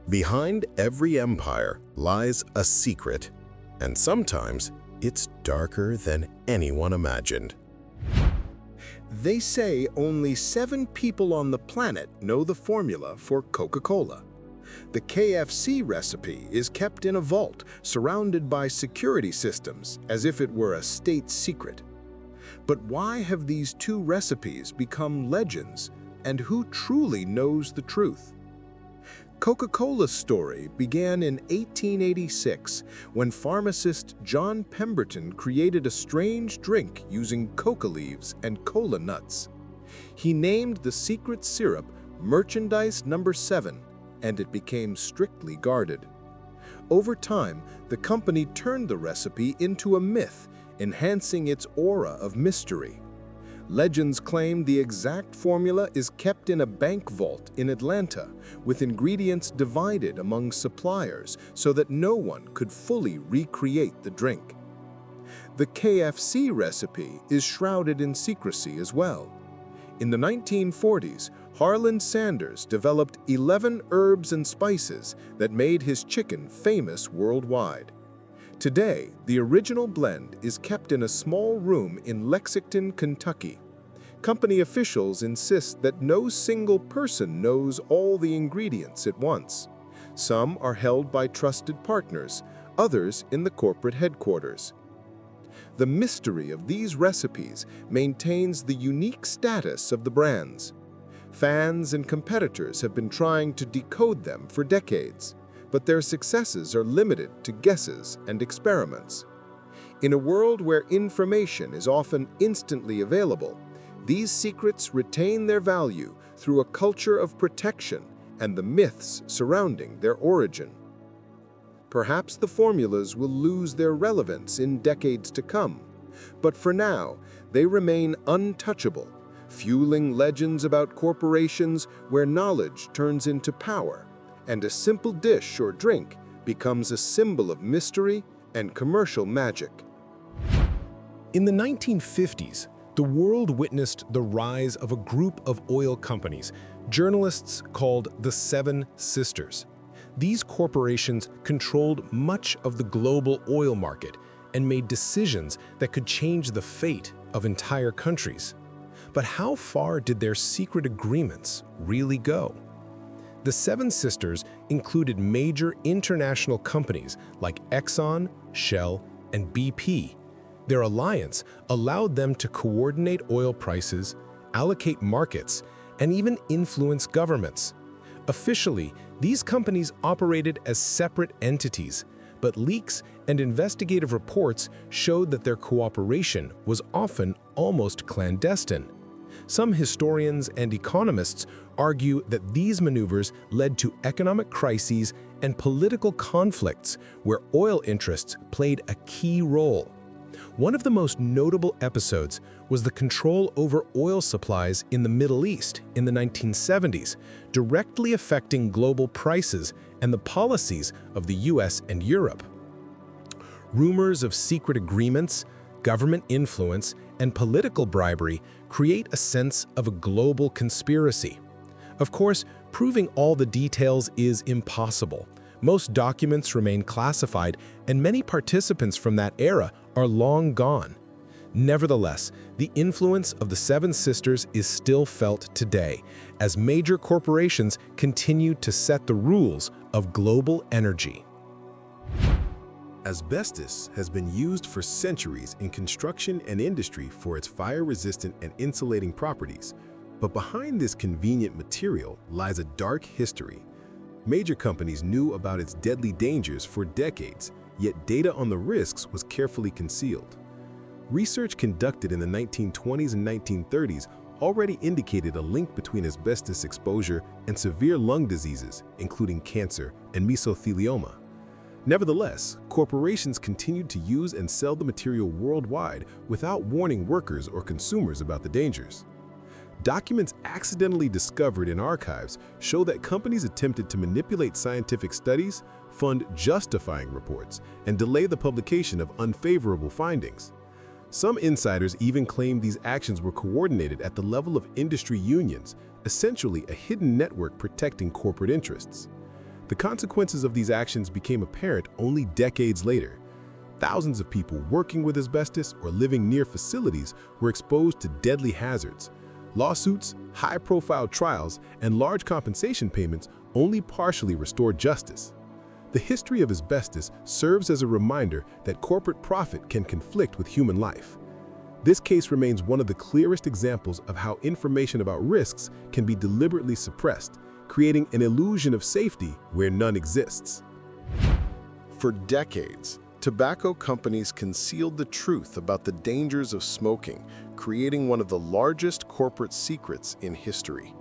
Behind every empire lies a secret, and sometimes it's darker than anyone imagined. They say only 7 people on the planet know the formula for Coca-Cola. The KFC recipe is kept in a vault surrounded by security systems as if it were a state secret. But why have these 2 recipes become legends, and who truly knows the truth? Coca-Cola's story began in 1886 when pharmacist John Pemberton created a strange drink using coca leaves and cola nuts. He named the secret syrup Merchandise Number 7, and it became strictly guarded. Over time, the company turned the recipe into a myth, enhancing its aura of mystery. Legends claim the exact formula is kept in a bank vault in Atlanta, with ingredients divided among suppliers so that no one could fully recreate the drink. The KFC recipe is shrouded in secrecy as well. In the 1940s, Harlan Sanders developed 11 herbs and spices that made his chicken famous worldwide. Today, the original blend is kept in a small room in Lexington, Kentucky. Company officials insist that no single person knows all the ingredients at once. Some are held by trusted partners, others in the corporate headquarters. The mystery of these recipes maintains the unique status of the brands. Fans and competitors have been trying to decode them for decades, but their successes are limited to guesses and experiments. In a world where information is often instantly available, these secrets retain their value through a culture of protection and the myths surrounding their origin. Perhaps the formulas will lose their relevance in decades to come, but for now, they remain untouchable, fueling legends about corporations where knowledge turns into power, and a simple dish or drink becomes a symbol of mystery and commercial magic. In the 1950s, the world witnessed the rise of a group of oil companies, journalists called the Seven Sisters. These corporations controlled much of the global oil market and made decisions that could change the fate of entire countries. But how far did their secret agreements really go? The Seven Sisters included major international companies like Exxon, Shell, and BP. Their alliance allowed them to coordinate oil prices, allocate markets, and even influence governments. Officially, these companies operated as separate entities, but leaks and investigative reports showed that their cooperation was often almost clandestine. Some historians and economists argue that these maneuvers led to economic crises and political conflicts where oil interests played a key role. One of the most notable episodes was the control over oil supplies in the Middle East in the 1970s, directly affecting global prices and the policies of the US and Europe. Rumors of secret agreements, government influence, and political bribery create a sense of a global conspiracy. Of course, proving all the details is impossible. Most documents remain classified, and many participants from that era are long gone. Nevertheless, the influence of the Seven Sisters is still felt today, as major corporations continue to set the rules of global energy. Asbestos has been used for centuries in construction and industry for its fire-resistant and insulating properties. But behind this convenient material lies a dark history. Major companies knew about its deadly dangers for decades, yet data on the risks was carefully concealed. Research conducted in the 1920s and 1930s already indicated a link between asbestos exposure and severe lung diseases, including cancer and mesothelioma. Nevertheless, corporations continued to use and sell the material worldwide without warning workers or consumers about the dangers. Documents accidentally discovered in archives show that companies attempted to manipulate scientific studies, fund justifying reports, and delay the publication of unfavorable findings. Some insiders even claim these actions were coordinated at the level of industry unions, essentially a hidden network protecting corporate interests. The consequences of these actions became apparent only decades later. Thousands of people working with asbestos or living near facilities were exposed to deadly hazards. Lawsuits, high-profile trials, and large compensation payments only partially restored justice. The history of asbestos serves as a reminder that corporate profit can conflict with human life. This case remains one of the clearest examples of how information about risks can be deliberately suppressed, creating an illusion of safety where none exists. For decades, tobacco companies concealed the truth about the dangers of smoking, creating one of the largest corporate secrets in history.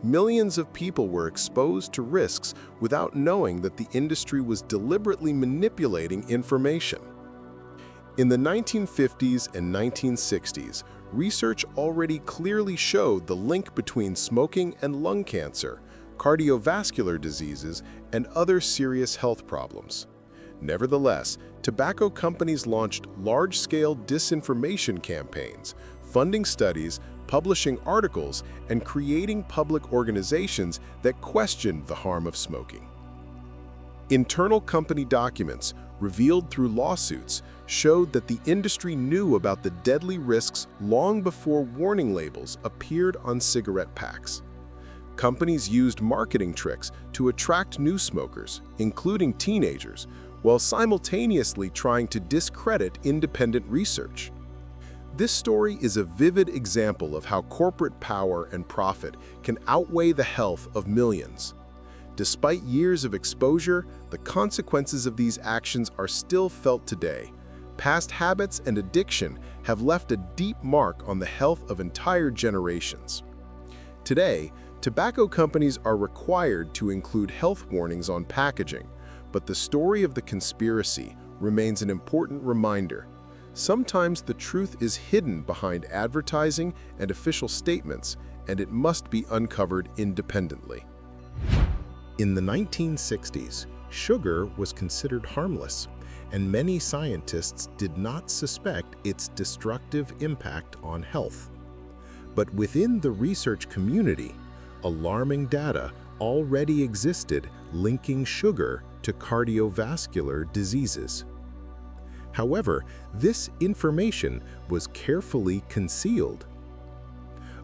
Millions of people were exposed to risks without knowing that the industry was deliberately manipulating information. In the 1950s and 1960s, research already clearly showed the link between smoking and lung cancer, cardiovascular diseases, and other serious health problems. Nevertheless, tobacco companies launched large-scale disinformation campaigns, funding studies, publishing articles, and creating public organizations that questioned the harm of smoking. Internal company documents, revealed through lawsuits, showed that the industry knew about the deadly risks long before warning labels appeared on cigarette packs. Companies used marketing tricks to attract new smokers, including teenagers, while simultaneously trying to discredit independent research. This story is a vivid example of how corporate power and profit can outweigh the health of millions. Despite years of exposure, the consequences of these actions are still felt today. Past habits and addiction have left a deep mark on the health of entire generations. Today, tobacco companies are required to include health warnings on packaging, but the story of the conspiracy remains an important reminder. Sometimes the truth is hidden behind advertising and official statements, and it must be uncovered independently. In the 1960s, sugar was considered harmless, and many scientists did not suspect its destructive impact on health. But within the research community, alarming data already existed linking sugar to cardiovascular diseases. However, this information was carefully concealed.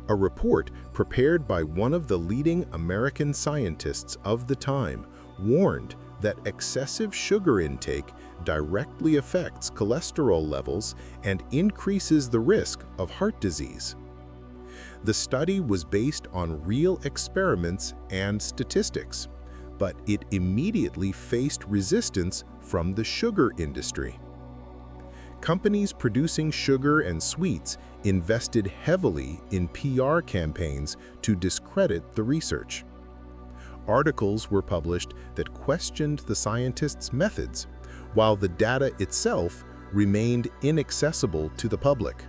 A report prepared by one of the leading American scientists of the time warned that excessive sugar intake directly affects cholesterol levels and increases the risk of heart disease. The study was based on real experiments and statistics, but it immediately faced resistance from the sugar industry. Companies producing sugar and sweets invested heavily in PR campaigns to discredit the research. Articles were published that questioned the scientists' methods, while the data itself remained inaccessible to the public.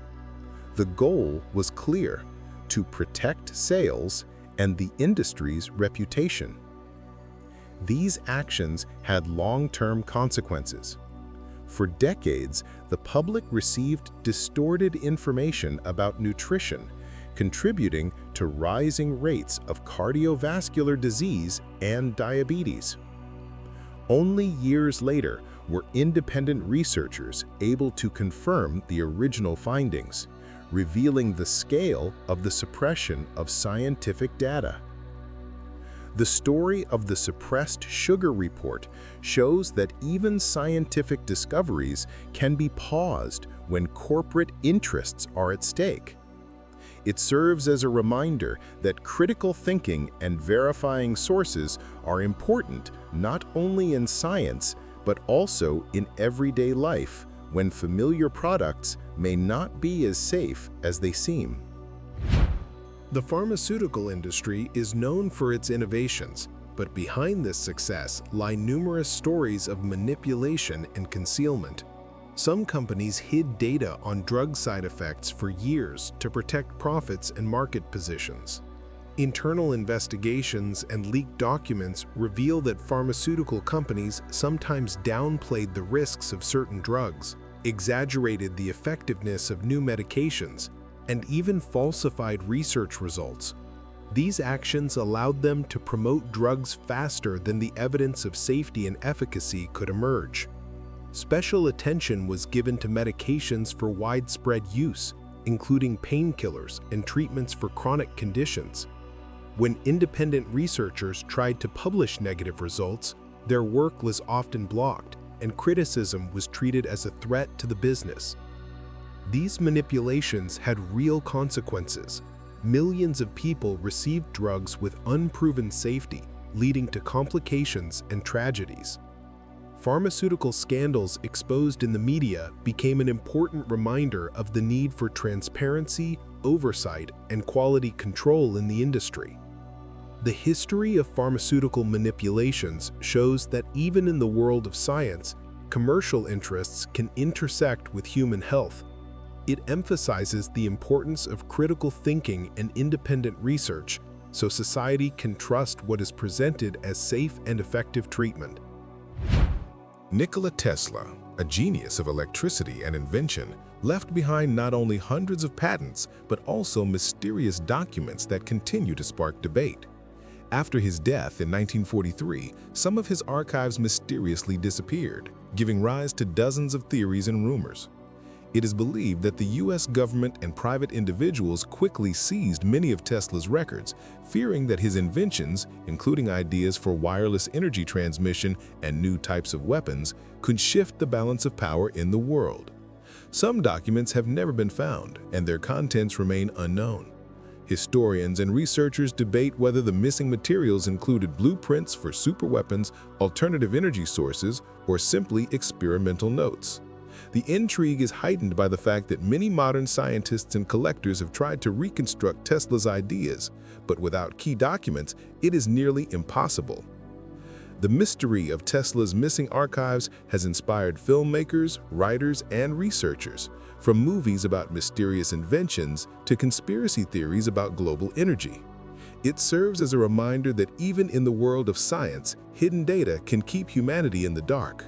The goal was clear: to protect sales and the industry's reputation. These actions had long-term consequences. For decades, the public received distorted information about nutrition, contributing to rising rates of cardiovascular disease and diabetes. Only years later were independent researchers able to confirm the original findings, revealing the scale of the suppression of scientific data. The story of the suppressed sugar report shows that even scientific discoveries can be paused when corporate interests are at stake. It serves as a reminder that critical thinking and verifying sources are important not only in science, but also in everyday life, when familiar products may not be as safe as they seem. The pharmaceutical industry is known for its innovations, but behind this success lie numerous stories of manipulation and concealment. Some companies hid data on drug side effects for years to protect profits and market positions. Internal investigations and leaked documents reveal that pharmaceutical companies sometimes downplayed the risks of certain drugs, exaggerated the effectiveness of new medications, and even falsified research results. These actions allowed them to promote drugs faster than the evidence of safety and efficacy could emerge. Special attention was given to medications for widespread use, including painkillers and treatments for chronic conditions. When independent researchers tried to publish negative results, their work was often blocked, and criticism was treated as a threat to the business. These manipulations had real consequences. Millions of people received drugs with unproven safety, leading to complications and tragedies. Pharmaceutical scandals exposed in the media became an important reminder of the need for transparency, oversight, and quality control in the industry. The history of pharmaceutical manipulations shows that even in the world of science, commercial interests can intersect with human health. It emphasizes the importance of critical thinking and independent research so society can trust what is presented as safe and effective treatment. Nikola Tesla, a genius of electricity and invention, left behind not only hundreds of patents but also mysterious documents that continue to spark debate. After his death in 1943, some of his archives mysteriously disappeared, giving rise to dozens of theories and rumors. It is believed that the U.S. government and private individuals quickly seized many of Tesla's records, fearing that his inventions, including ideas for wireless energy transmission and new types of weapons, could shift the balance of power in the world. Some documents have never been found, and their contents remain unknown. Historians and researchers debate whether the missing materials included blueprints for superweapons, alternative energy sources, or simply experimental notes. The intrigue is heightened by the fact that many modern scientists and collectors have tried to reconstruct Tesla's ideas, but without key documents, it is nearly impossible. The mystery of Tesla's missing archives has inspired filmmakers, writers, and researchers, from movies about mysterious inventions to conspiracy theories about global energy. It serves as a reminder that even in the world of science, hidden data can keep humanity in the dark.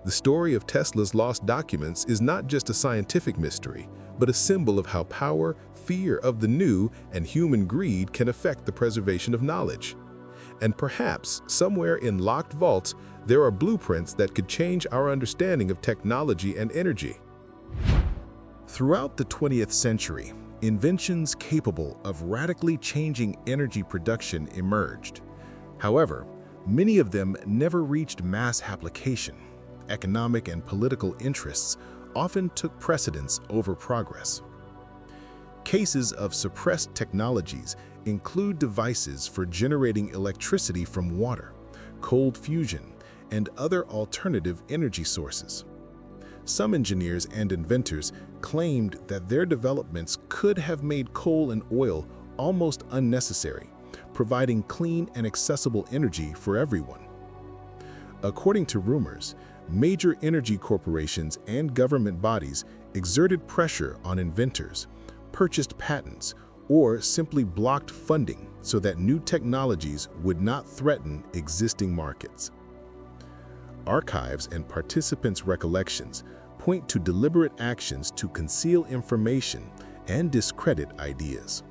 The story of Tesla's lost documents is not just a scientific mystery, but a symbol of how power, fear of the new, and human greed can affect the preservation of knowledge. And perhaps, somewhere in locked vaults, there are blueprints that could change our understanding of technology and energy. Throughout the 20th century, inventions capable of radically changing energy production emerged. However, many of them never reached mass application. Economic and political interests often took precedence over progress. Cases of suppressed technologies include devices for generating electricity from water, cold fusion, and other alternative energy sources. Some engineers and inventors claimed that their developments could have made coal and oil almost unnecessary, providing clean and accessible energy for everyone. According to rumors, major energy corporations and government bodies exerted pressure on inventors, purchased patents, or simply blocked funding so that new technologies would not threaten existing markets. Archives and participants' recollections point to deliberate actions to conceal information and discredit ideas.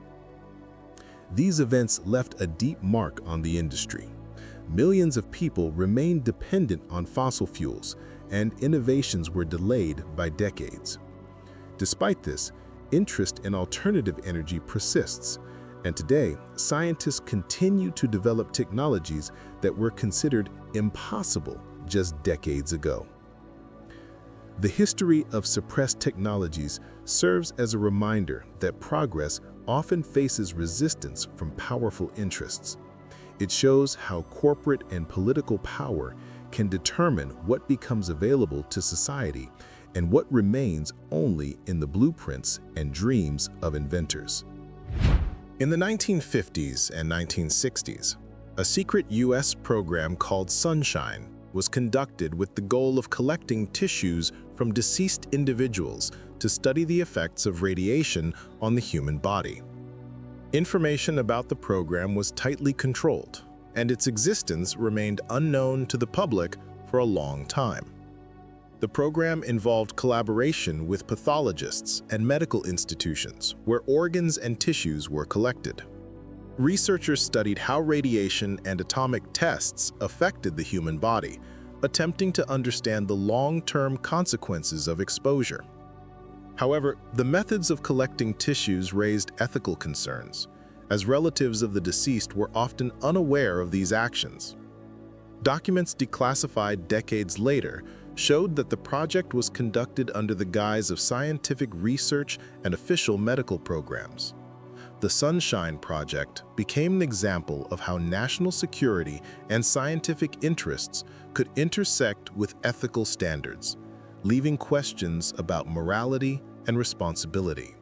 These events left a deep mark on the industry. Millions of people remained dependent on fossil fuels, and innovations were delayed by decades. Despite this, interest in alternative energy persists, and today, scientists continue to develop technologies that were considered impossible just decades ago. The history of suppressed technologies serves as a reminder that progress often faces resistance from powerful interests. It shows how corporate and political power can determine what becomes available to society and what remains only in the blueprints and dreams of inventors. In the 1950s and 1960s, a secret U.S. program called Sunshine was conducted with the goal of collecting tissues from deceased individuals to study the effects of radiation on the human body. Information about the program was tightly controlled, and its existence remained unknown to the public for a long time. The program involved collaboration with pathologists and medical institutions where organs and tissues were collected. Researchers studied how radiation and atomic tests affected the human body, attempting to understand the long-term consequences of exposure. However, the methods of collecting tissues raised ethical concerns, as relatives of the deceased were often unaware of these actions. Documents declassified decades later showed that the project was conducted under the guise of scientific research and official medical programs. The Sunshine Project became an example of how national security and scientific interests could intersect with ethical standards, leaving questions about morality and responsibility.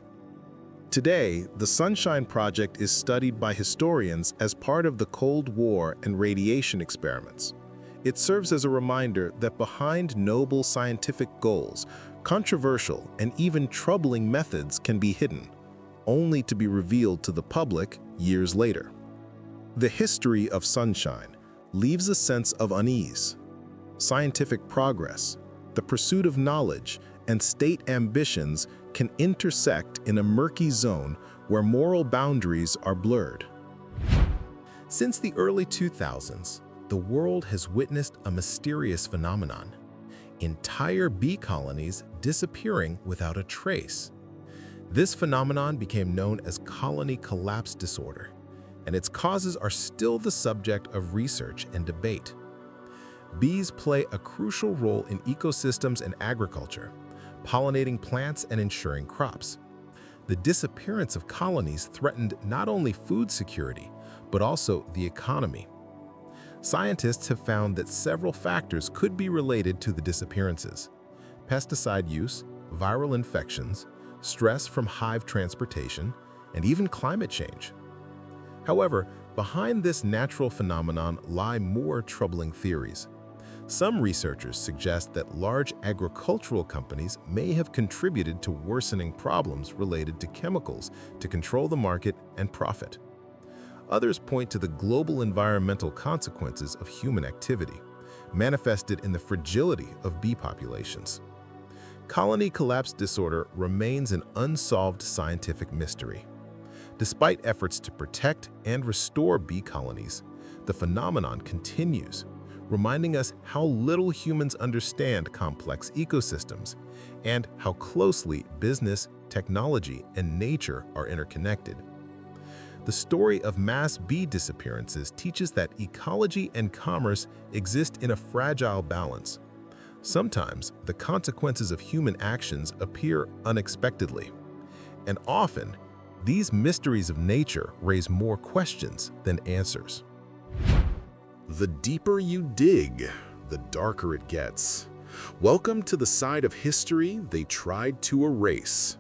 Today, the Sunshine Project is studied by historians as part of the Cold War and radiation experiments. It serves as a reminder that behind noble scientific goals, controversial and even troubling methods can be hidden, only to be revealed to the public years later. The history of Sunshine leaves a sense of unease. Scientific progress, the pursuit of knowledge, and state ambitions can intersect in a murky zone where moral boundaries are blurred. Since the early 2000s, the world has witnessed a mysterious phenomenon: entire bee colonies disappearing without a trace. This phenomenon became known as colony collapse disorder, and its causes are still the subject of research and debate. Bees play a crucial role in ecosystems and agriculture, pollinating plants and ensuring crops. The disappearance of colonies threatened not only food security, but also the economy. Scientists have found that several factors could be related to the disappearances: pesticide use, viral infections, stress from hive transportation, and even climate change. However, behind this natural phenomenon lie more troubling theories. Some researchers suggest that large agricultural companies may have contributed to worsening problems related to chemicals to control the market and profit. Others point to the global environmental consequences of human activity, manifested in the fragility of bee populations. Colony collapse disorder remains an unsolved scientific mystery. Despite efforts to protect and restore bee colonies, the phenomenon continues, reminding us how little humans understand complex ecosystems and how closely business, technology, and nature are interconnected. The story of mass bee disappearances teaches that ecology and commerce exist in a fragile balance. Sometimes the consequences of human actions appear unexpectedly, and often these mysteries of nature raise more questions than answers. The deeper you dig, the darker it gets. Welcome to the side of history they tried to erase.